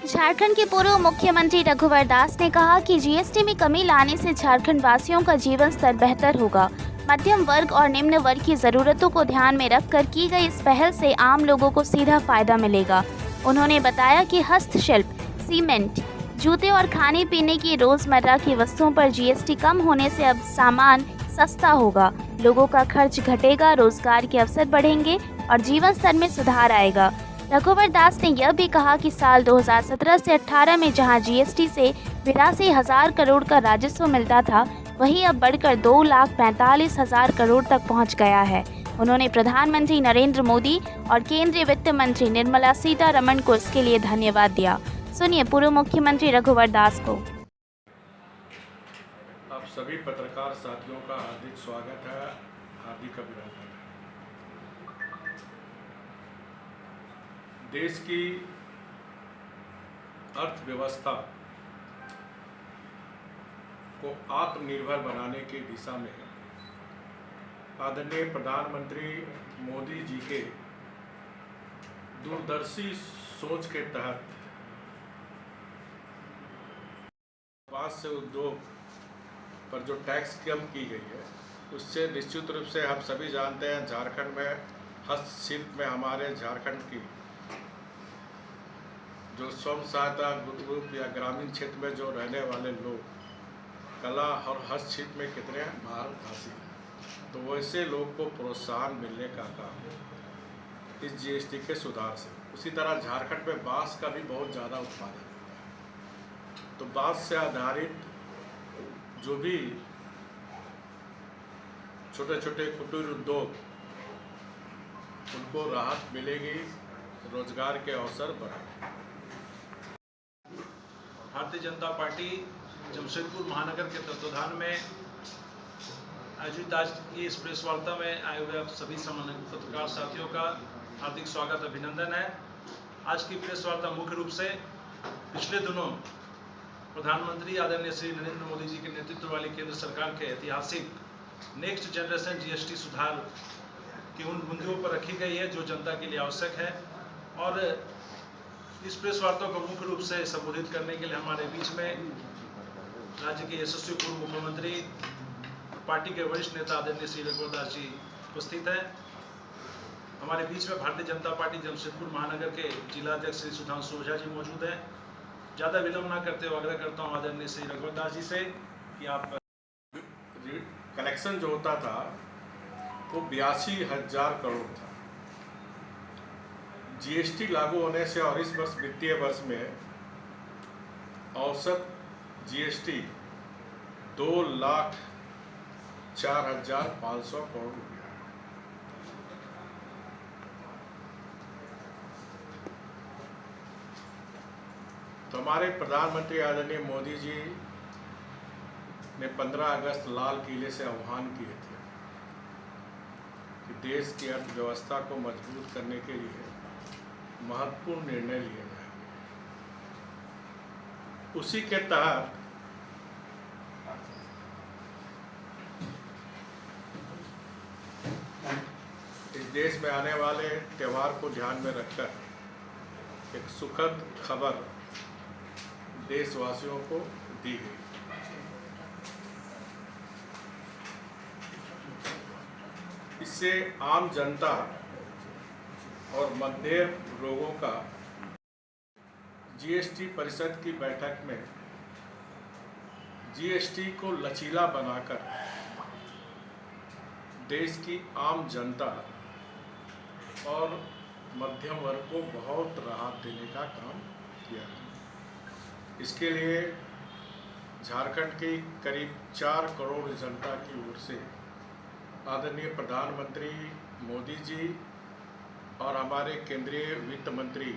झारखंड के पूर्व मुख्यमंत्री रघुवर दास ने कहा कि जीएसटी में कमी लाने से झारखंड वासियों का जीवन स्तर बेहतर होगा। मध्यम वर्ग और निम्न वर्ग की ज़रूरतों को ध्यान में रखकर की गई इस पहल से आम लोगों को सीधा फायदा मिलेगा। उन्होंने बताया कि हस्तशिल्प, सीमेंट, जूते और खाने पीने की रोज़मर्रा की वस्तुओं पर जीएसटी कम होने से अब सामान सस्ता होगा, लोगों का खर्च घटेगा, रोजगार के अवसर बढ़ेंगे और जीवन स्तर में सुधार आएगा। रघुवर दास ने यह भी कहा कि साल 2017 से 18 में जहां जीएसटी से 82,000 करोड़ का राजस्व मिलता था, वहीं अब बढ़कर 2,45,000 करोड़ तक पहुंच गया है। उन्होंने प्रधानमंत्री नरेंद्र मोदी और केंद्रीय वित्त मंत्री निर्मला सीतारमण को इसके लिए धन्यवाद दिया। सुनिए पूर्व मुख्यमंत्री रघुवर दास को। आप सभी पत्रकार साथियों का हार्दिक स्वागत है, हार्दिक अभिनंदन है। देश की अर्थव्यवस्था को आत्मनिर्भर बनाने की दिशा में आदरणीय प्रधानमंत्री मोदी जी के दूरदर्शी सोच के तहत आवास से उद्योग पर जो टैक्स कम की गई है, उससे निश्चित रूप से हम सभी जानते हैं झारखंड में हस्तशिल्प में हमारे झारखंड की जो स्वयं सहायता ग्रुप या ग्रामीण क्षेत्र में जो रहने वाले लोग कला और हस्तशिल्प में कितने महारत हासिल है, तो वैसे लोग को प्रोत्साहन मिलने का काम इस जीएसटी के सुधार से। उसी तरह झारखंड में बांस का भी बहुत ज़्यादा उत्पादन होता है, तो बांस से आधारित जो भी छोटे छोटे कुटीर उद्योग, उनको राहत मिलेगी, रोजगार के अवसर बढ़ेंगे। भारतीय जनता पार्टी जमशेदपुर महानगर के तत्वाधान में आयोजित आज की इस प्रेस वार्ता में आए हुए आप सभी सम्मानित पत्रकार साथियों का हार्दिक स्वागत अभिनंदन है। आज की प्रेस वार्ता मुख्य रूप से पिछले दिनों प्रधानमंत्री आदरणीय श्री नरेंद्र मोदी जी के नेतृत्व वाली केंद्र सरकार के ऐतिहासिक नेक्स्ट जनरेशन जीएसटी सुधार की उन बिंदुओं पर रखी गई है जो जनता के लिए आवश्यक है। और इस प्रेस वार्ता को मुख्य रूप से संबोधित करने के लिए हमारे बीच में राज्य के यशस्वी पूर्व मुख्यमंत्री, पार्टी के वरिष्ठ नेता आदरणीय श्री रघुवर दास जी उपस्थित हैं। हमारे बीच में भारतीय जनता पार्टी जमशेदपुर महानगर के जिलाध्यक्ष श्री सुधांशु ओझा जी मौजूद हैं। ज़्यादा विलंब न करते हुए आग्रह करता हूँ आदरणीय श्री रघुवर दास जी से कि आप कलेक्शन जो होता था वो 82,000 करोड़ था। जीएसटी लागू होने से और इस वर्ष वित्तीय वर्ष में औसत जीएसटी 2,04,500 करोड़ रुपया। तो हमारे प्रधानमंत्री आदरणीय मोदी जी ने 15 अगस्त लाल किले से आह्वान किए थे कि देश की अर्थव्यवस्था को मजबूत करने के लिए महत्वपूर्ण निर्णय लिए जाए। उसी के तहत इस देश में आने वाले त्यौहार को ध्यान में रखकर एक सुखद खबर देशवासियों को दी गई। इससे आम जनता और मध्यम लोगों का जीएसटी परिषद की बैठक में जीएसटी को लचीला बनाकर देश की आम जनता और मध्यम वर्ग को बहुत राहत देने का काम किया है। इसके लिए झारखंड की करीब 4 करोड़ जनता की ओर से आदरणीय प्रधानमंत्री मोदी जी और हमारे केंद्रीय वित्त मंत्री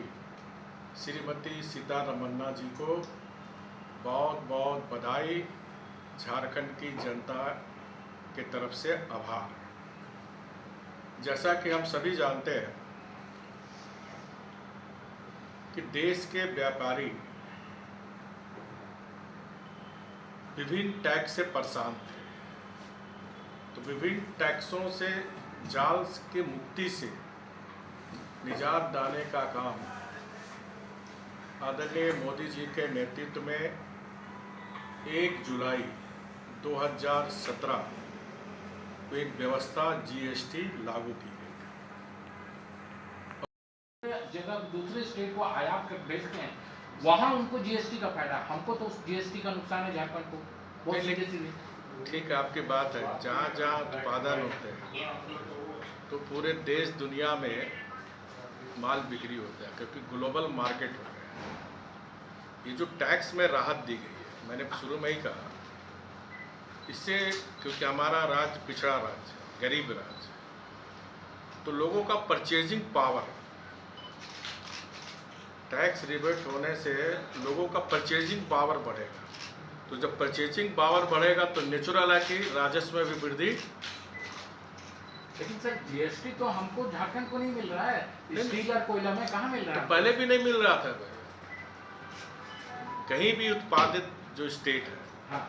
श्रीमती सीतारमण जी को बहुत बहुत बधाई, झारखंड की जनता के तरफ से आभार। जैसा कि हम सभी जानते हैं कि देश के व्यापारी विभिन्न टैक्स से परेशान थे, तो विभिन्न टैक्सों से जाल की मुक्ति से निजात दिलाने का काम आदरणीय मोदी जी के नेतृत्व में 1 जुलाई 2017 को एक व्यवस्था जीएसटी लागू की गई। जगह दूसरे स्टेट को आयात कर भेजते हैं, वहाँ उनको जीएसटी का फायदा, हमको तो जीएसटी का नुकसान है झारखंड को बहुत सीधे सीधे। ठीक है, आपकी बात है। जहाँ जहाँ उत्पादन होते हैं तो पूरे देश दुनिया में माल बिक्री होता है, क्योंकि ग्लोबल मार्केट हो गया है। ये जो टैक्स में राहत दी गई है, मैंने शुरू में ही कहा, इससे क्योंकि हमारा राज्य पिछड़ा राज्य है, गरीब राज्य है, तो लोगों का परचेजिंग पावर, टैक्स रिबेट होने से लोगों का परचेजिंग पावर बढ़ेगा। तो जब परचेजिंग पावर बढ़ेगा तो नेचुरल है कि राजस्व में भी वृद्धि। लेकिन सर जीएसटी तो हमको झारखंड को नहीं मिल रहा है, स्टील और कोयला में कहाँ मिल रहा है? तो पहले भी नहीं मिल रहा था। कहीं भी उत्पादित जो स्टेट है, हाँ।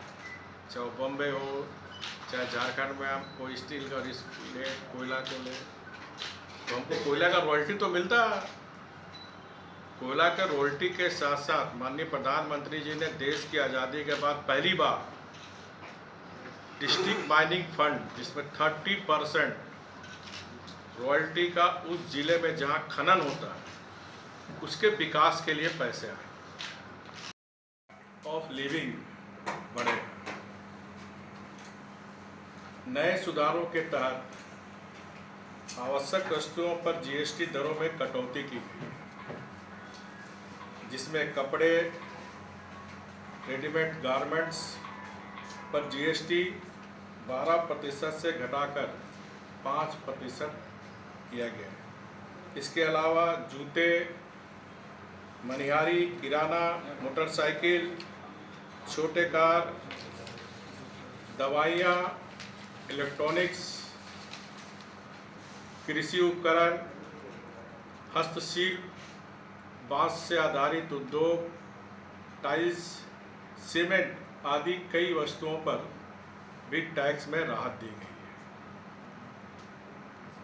चाहे बॉम्बे हो, चाहे झारखंड में हम कोई स्टील का रिस्क ले, कोयला को ले, तो हमको कोयला का रॉयल्टी तो मिलता है। कोयला के रॉयल्टी के साथ साथ माननीय प्रधानमंत्री जी ने देश की आज़ादी के बाद पहली बार डिस्ट्रिक्ट माइनिंग फंड, जिसमें 30% रॉयल्टी का उस जिले में जहां खनन होता है उसके विकास के लिए पैसे आए। ऑफ लिविंग बढ़े। नए सुधारों के तहत आवश्यक वस्तुओं पर जीएसटी दरों में कटौती की गई, जिसमें कपड़े, रेडीमेड गारमेंट्स पर जीएसटी 12% से घटाकर 5% किया गया है। इसके अलावा जूते, मनिहारी, किराना, मोटरसाइकिल, छोटे कार, दवाइयाँ, इलेक्ट्रॉनिक्स, कृषि उपकरण, हस्तशिल्प, बांस से आधारित उद्योग, टाइल्स, सीमेंट आदि कई वस्तुओं पर भी टैक्स में राहत दी गई है।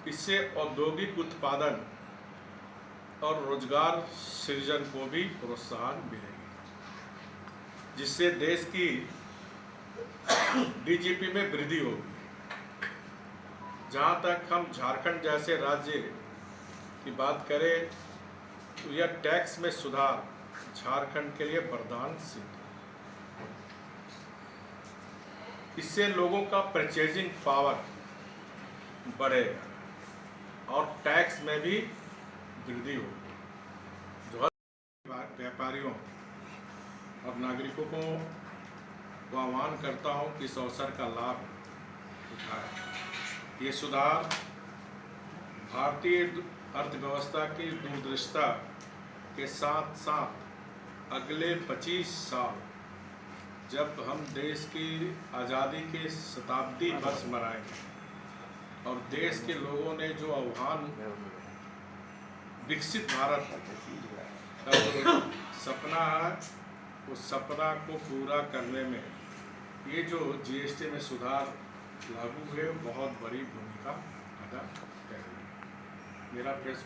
इससे औद्योगिक उत्पादन और रोजगार सृजन को भी प्रोत्साहन मिलेगी, जिससे देश की डीजीपी में वृद्धि होगी। जहाँ तक हम झारखंड जैसे राज्य की बात करें तो यह टैक्स में सुधार झारखंड के लिए वरदान सिद्ध है। इससे लोगों का परचेजिंग पावर बढ़ेगा और टैक्स में भी वृद्धि होगी। जो व्यापारियों और नागरिकों को आह्वान करता हूं कि इस अवसर का लाभ उठाएं। ये सुधार भारतीय अर्थव्यवस्था की दूरदृष्टता के साथ साथ अगले 25 साल, जब हम देश की आज़ादी के शताब्दी वर्ष मनाएंगे और देश के लोगों ने जो आह्वान विकसित भारत का जो सपना है, उस सपना को पूरा करने में ये जो जीएसटी में सुधार लागू हुए बहुत बड़ी भूमिका अदा करेगी। मेरा प्रेस